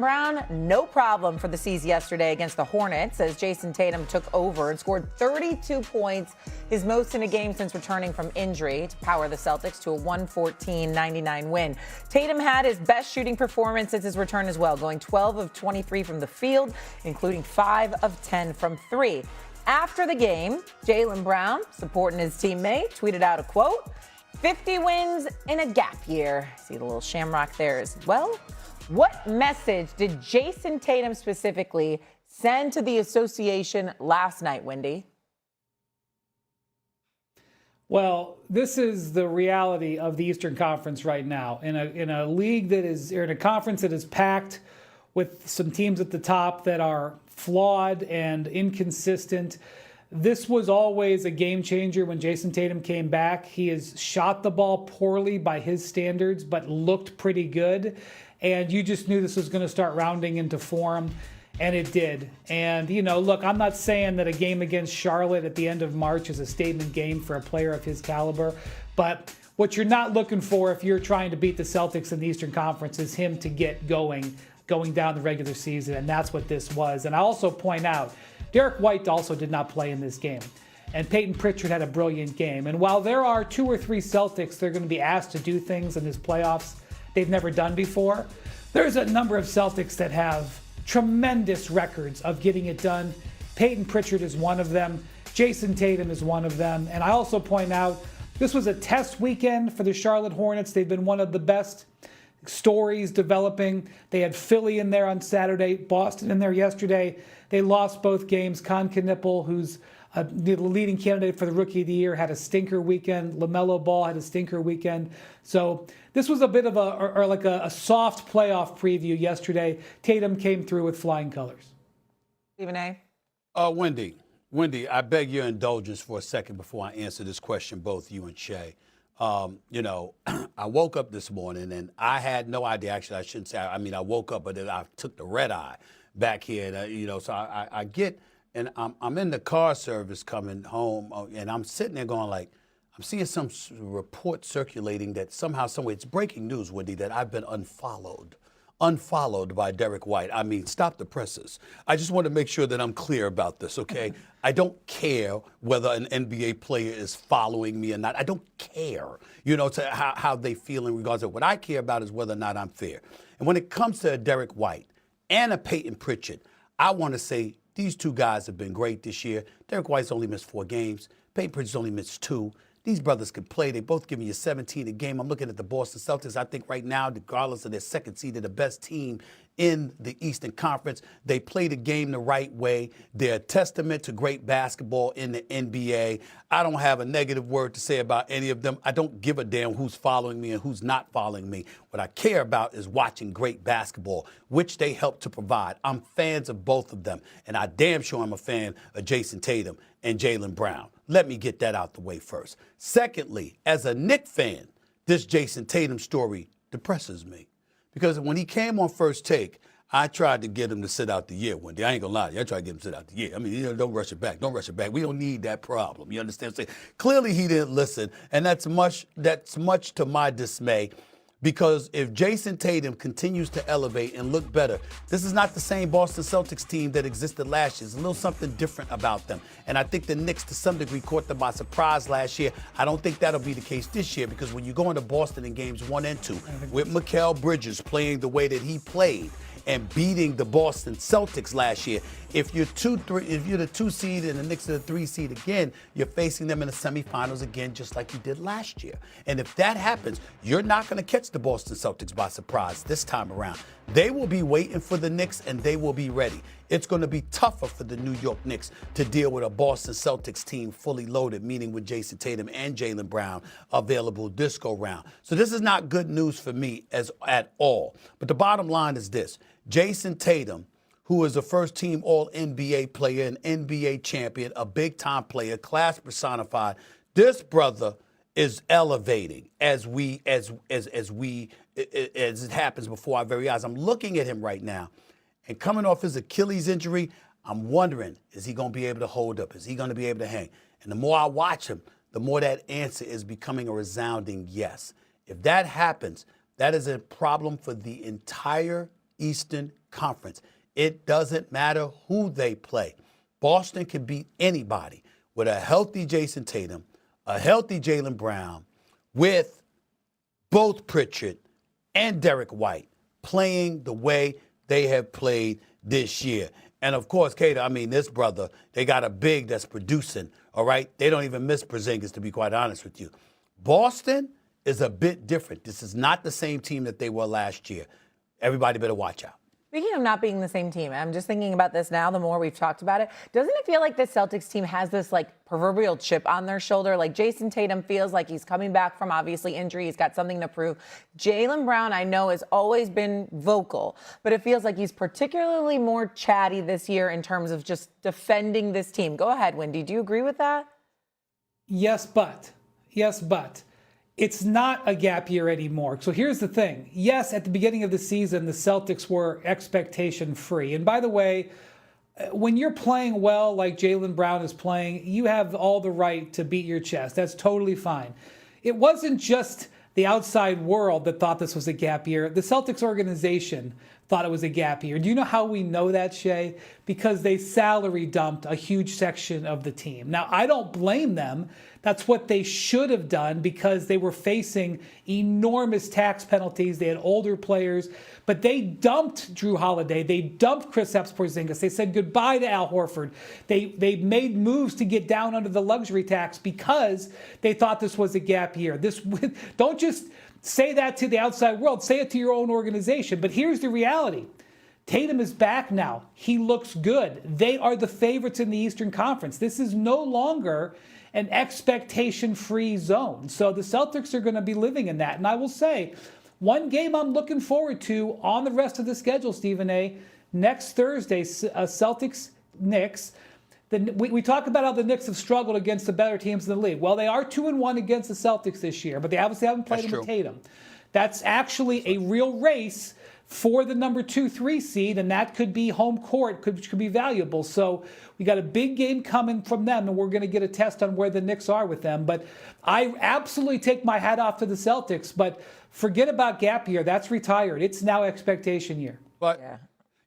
Jaylen Brown, no problem for the C's yesterday against the Hornets as Jason Tatum took over and scored 32 points, his most in a game since returning from injury, to power the Celtics to a 114-99 win. Tatum had his best shooting performance since his return as well, going 12 of 23 from the field, including 5 of 10 from 3. After the game, Jaylen Brown, supporting his teammate, tweeted out a quote, 50 wins in a gap year. See the little shamrock there as well? What message did Jason Tatum specifically send to the association last night, Wendy? Well, this is the reality of the Eastern Conference right now. In a league that is, or in a conference that is packed with some teams at the top that are flawed and inconsistent. This was always a game changer when Jason Tatum came back. He has shot the ball poorly by his standards, but looked pretty good. And you just knew this was going to start rounding into form, and it did. And, you know, look, I'm not saying that a game against Charlotte at the end of March is a statement game for a player of his caliber, but what you're not looking for if you're trying to beat the Celtics in the Eastern Conference is him to get going down the regular season, and that's what this was. And I also point out, Derek White also did not play in this game. And Peyton Pritchard had a brilliant game. And while there are 2 or 3 Celtics that are going to be asked to do things in this playoffs they've never done before, there's a number of Celtics that have tremendous records of getting it done. Peyton Pritchard is one of them. Jason Tatum is one of them. And I also point out, this was a test weekend for the Charlotte Hornets. They've been one of the best stories developing. They had Philly in there on Saturday, Boston in there yesterday. They lost both games. Con Knippel, who's the leading candidate for the Rookie of the Year, had a stinker weekend. LaMelo Ball had a stinker weekend. So this was a bit of a soft playoff preview yesterday. Tatum came through with flying colors. Stephen A. Wendy, I beg your indulgence for a second before I answer this question, both you and Shay. You know, I woke up this morning and I had no idea. Actually, I shouldn't say. I woke up, but then I took the red eye back here. And, you know, so I get, and I'm in the car service coming home, and I'm sitting there going like, I'm seeing some report circulating that somehow, someway, it's breaking news, Wendy, that I've been unfollowed by Derek White. I mean, stop the presses. I just want to make sure that I'm clear about this, okay? I don't care whether an NBA player is following me or not. I don't care, you know, to how they feel in regards to what I care about is whether or not I'm fair. And when it comes to a Derek White and a Peyton Pritchard, I want to say these 2 guys have been great this year. Derek White's only missed 4 games. Peyton Pritchard's only missed 2. These brothers can play. They both give me a 17 a game. I'm looking at the Boston Celtics. I think right now, regardless of their second seed, they're the best team in the Eastern Conference. They play the game the right way. They're a testament to great basketball in the NBA. I don't have a negative word to say about any of them. I don't give a damn who's following me and who's not following me. What I care about is watching great basketball, which they help to provide. I'm fans of both of them, and I damn sure I'm a fan of Jason Tatum and Jaylen Brown. Let me get that out the way first. Secondly, as a Knicks fan, this Jason Tatum story depresses me. Because when he came on First Take, I tried to get him to sit out the year, Wendy. I ain't gonna lie to you. I tried to get him to sit out the year. I mean, you know, don't rush it back. Don't rush it back. We don't need that problem. You understand what I'm saying? Clearly he didn't listen, and that's much to my dismay. Because if Jason Tatum continues to elevate and look better, this is not the same Boston Celtics team that existed last year. There's a little something different about them. And I think the Knicks, to some degree, caught them by surprise last year. I don't think that'll be the case this year because when you go into Boston in games 1 and 2, with Mikal Bridges playing the way that he played, and beating the Boston Celtics last year. If you're the 2 seed and the Knicks are the 3 seed again, you're facing them in the semifinals again, just like you did last year. And if that happens, you're not going to catch the Boston Celtics by surprise this time around. They will be waiting for the Knicks and they will be ready. It's going to be tougher for the New York Knicks to deal with a Boston Celtics team fully loaded, meaning with Jason Tatum and Jaylen Brown available this go round. So this is not good news for me at all. But the bottom line is this. Jason Tatum, who is a first-team All-NBA player, an NBA champion, a big-time player, class personified, this brother is elevating as it happens before our very eyes. I'm looking at him right now, and coming off his Achilles injury, I'm wondering, is he going to be able to hold up? Is he going to be able to hang? And the more I watch him, the more that answer is becoming a resounding yes. If that happens, that is a problem for the entire Eastern Conference. It doesn't matter who they play. Boston can beat anybody with a healthy Jason Tatum, a healthy Jaylen Brown, with both Pritchard and Derek White playing the way they have played this year. And, of course, Kato, I mean, this brother, they got a big that's producing, all right? They don't even miss Porzingis, to be quite honest with you. Boston is a bit different. This is not the same team that they were last year. Everybody better watch out. Speaking of not being the same team, I'm just thinking about this now, the more we've talked about it. Doesn't it feel like the Celtics team has this proverbial chip on their shoulder? Like Jason Tatum feels like he's coming back from obviously injury. He's got something to prove. Jaylen Brown, I know, has always been vocal, but it feels like he's particularly more chatty this year in terms of just defending this team. Go ahead, Wendy. Do you agree with that? Yes, but it's not a gap year anymore. So here's the thing. Yes, at the beginning of the season, the Celtics were expectation free. And by the way, when you're playing well like Jaylen Brown is playing, you have all the right to beat your chest. That's totally fine. It wasn't just the outside world that thought this was a gap year. The Celtics organization thought it was a gap year. Do you know how we know that, Shay? Because they salary dumped a huge section of the team. Now, I don't blame them. That's what they should have done because they were facing enormous tax penalties. They had older players, but they dumped Drew Holiday. They dumped Kristaps Porzingis. They said goodbye to Al Horford. They made moves to get down under the luxury tax because they thought this was a gap year. Don't just say that to the outside world. Say it to your own organization. But here's the reality. Tatum is back now. He looks good. They are the favorites in the Eastern Conference. This is no longer an expectation-free zone. So the Celtics are going to be living in that. And I will say, one game I'm looking forward to on the rest of the schedule, Stephen A., next Thursday, Celtics-Knicks. We talk about how the Knicks have struggled against the better teams in the league. Well, they are 2-1 against the Celtics this year, but they obviously haven't played them with Tatum. That's actually a real race for the number 2-3 seed, and that could be home court, could be valuable. So we got a big game coming from them, and we're going to get a test on where the Knicks are with them. But I absolutely take my hat off to the Celtics, but forget about gap year. That's retired. It's now expectation year. But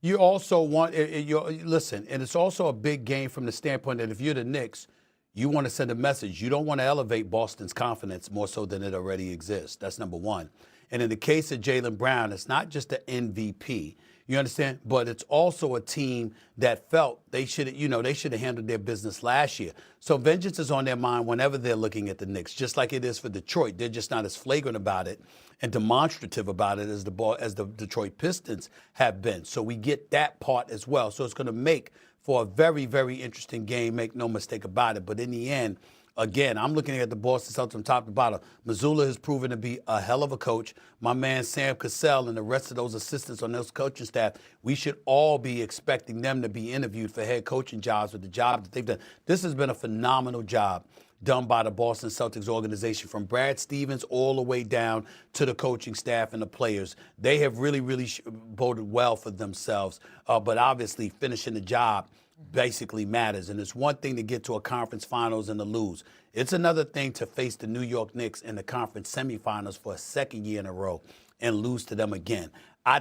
you also want, listen, and it's also a big game from the standpoint that if you're the Knicks, you want to send a message. You don't want to elevate Boston's confidence more so than it already exists. That's number one. And in the case of Jaylen Brown, it's not just the MVP, you understand? But it's also a team that felt they should have handled their business last year. So vengeance is on their mind whenever they're looking at the Knicks, just like it is for Detroit. They're just not as flagrant about it and demonstrative about it as the Detroit Pistons have been. So we get that part as well. So it's going to make for a very, very interesting game, make no mistake about it. But in the end, again, I'm looking at the Boston Celtics from top to bottom. Mazzulla has proven to be a hell of a coach. My man Sam Cassell and the rest of those assistants on those coaching staff, we should all be expecting them to be interviewed for head coaching jobs with the job that they've done. This has been a phenomenal job done by the Boston Celtics organization, from Brad Stevens all the way down to the coaching staff and the players. They have really, really boded well for themselves, but obviously finishing the job basically matters. And it's one thing to get to a conference finals and to lose. It's another thing to face the New York Knicks in the conference semifinals for a second year in a row and lose to them again. I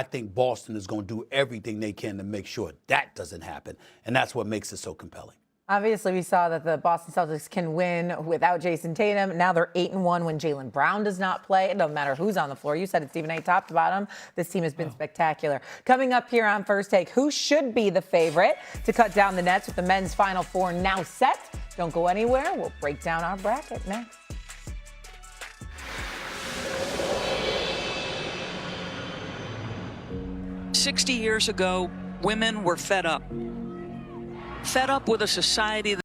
think Boston is going to do everything they can to make sure that doesn't happen. And that's what makes it so compelling. Obviously, we saw that the Boston Celtics can win without Jason Tatum. Now they're 8-1 when Jaylen Brown does not play. It doesn't matter who's on the floor. You said it, Stephen A., top to bottom. This team has been spectacular. Coming up here on First Take, who should be the favorite to cut down the nets with the men's Final Four now set? Don't go anywhere. We'll break down our bracket next. "60 years ago, women were fed up. Fed up with a society that